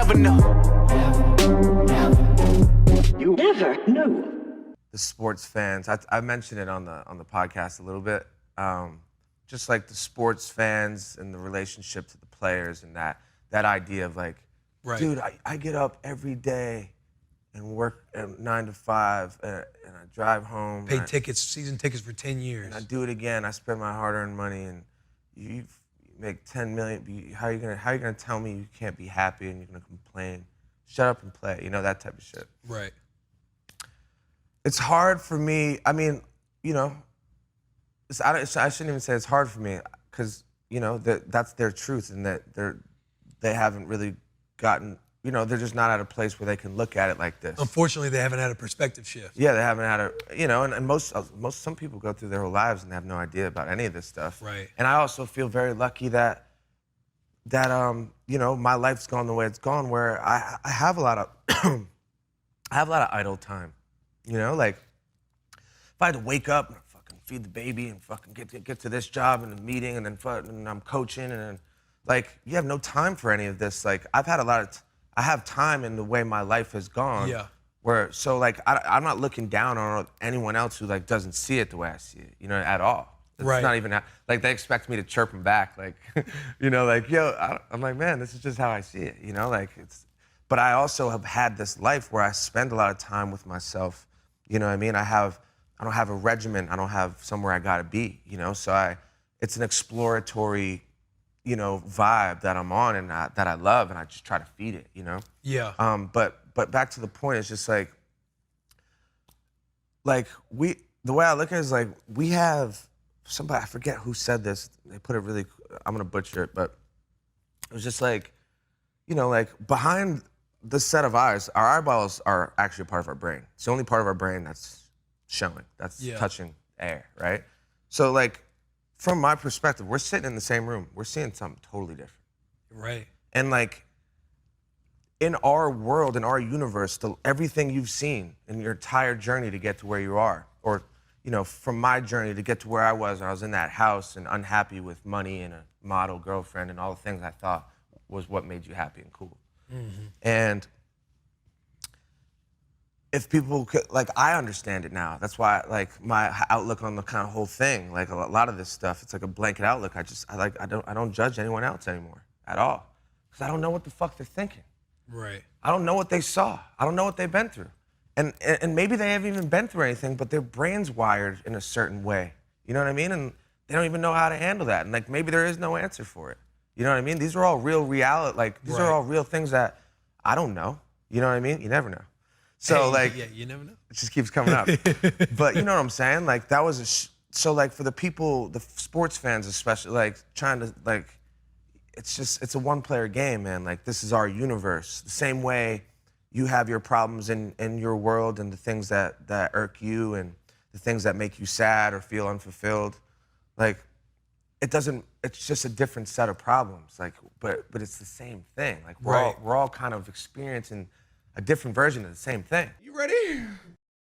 never know. You never know. The sports fans, I mentioned it on the podcast a little bit. Just like the sports fans and the relationship to the players and that idea of like, right. Dude, I get up every day and work at 9 to 5 and I drive home. Paid tickets, season tickets for 10 years. And I do it again. I spend my hard-earned money and you make 10 million. How are you gonna tell me you can't be happy and you're gonna complain? Shut up and play. You know, that type of shit. Right. It's hard for me. I mean, you know, I shouldn't even say it's hard for me because, you know, that's their truth and that they haven't really gotten, you know, they're just not at a place where they can look at it like this. Unfortunately, they haven't had a perspective shift. Yeah, they haven't had a, you know, and some people go through their whole lives and have no idea about any of this stuff. Right. And I also feel very lucky that you know, my life's gone the way it's gone, where I have a lot of idle time. You know, like if I had to wake up and fucking feed the baby and fucking get to this job and the meeting and then and I'm coaching and then, like, you have no time for any of this. Like, I have time in the way my life has gone. Yeah. Where, so like, I'm not looking down on anyone else who like doesn't see it the way I see it, you know, at all. It's right. not even, like, they expect me to chirp them back, like, you know, like, yo, I'm like, man, this is just how I see it, you know, like, but I also have had this life where I spend a lot of time with myself, you know what I mean? I don't have a regimen, I don't have somewhere I gotta be, you know, so it's an exploratory, you know, vibe that I'm on and that I love, and I just try to feed it, you know? Yeah. But back to the point, it's just like the way I look at it is like, we have, somebody, I forget who said this, they put it really, I'm gonna butcher it, but it was just like, you know, like behind this set of eyes, our eyeballs are actually a part of our brain. It's the only part of our brain that's showing, that's touching air, right? So like, from my perspective, we're sitting in the same room, we're seeing something totally different. Right. And like, in our world, in our universe, everything you've seen in your entire journey to get to where you are, or, you know, from my journey to get to where I was in that house and unhappy with money and a model girlfriend and all the things I thought was what made you happy and cool. Mm-hmm. And if people could, like, I understand it now. That's why, like, my outlook on the kind of whole thing, like a lot of this stuff, it's like a blanket outlook. I don't judge anyone else anymore at all, because I don't know what the fuck they're thinking. Right. I don't know what they saw. I don't know what they've been through. And maybe they haven't even been through anything, but their brain's wired in a certain way. You know what I mean? And they don't even know how to handle that. And like, maybe there is no answer for it. You know what I mean? These are all real reality, like, these are all real things that I don't know. You know what I mean? You never know. So hey, like, yeah, you never know. It just keeps coming up. But you know what I'm saying? Like, that was so like, for the people, the sports fans especially, like, trying to, like, it's a one-player game, man. Like, this is our universe. The same way you have your problems in your world and the things that irk you and the things that make you sad or feel unfulfilled. Like, it's just a different set of problems. Like, but it's the same thing. Like, we're all kind of experiencing a different version of the same thing. You ready?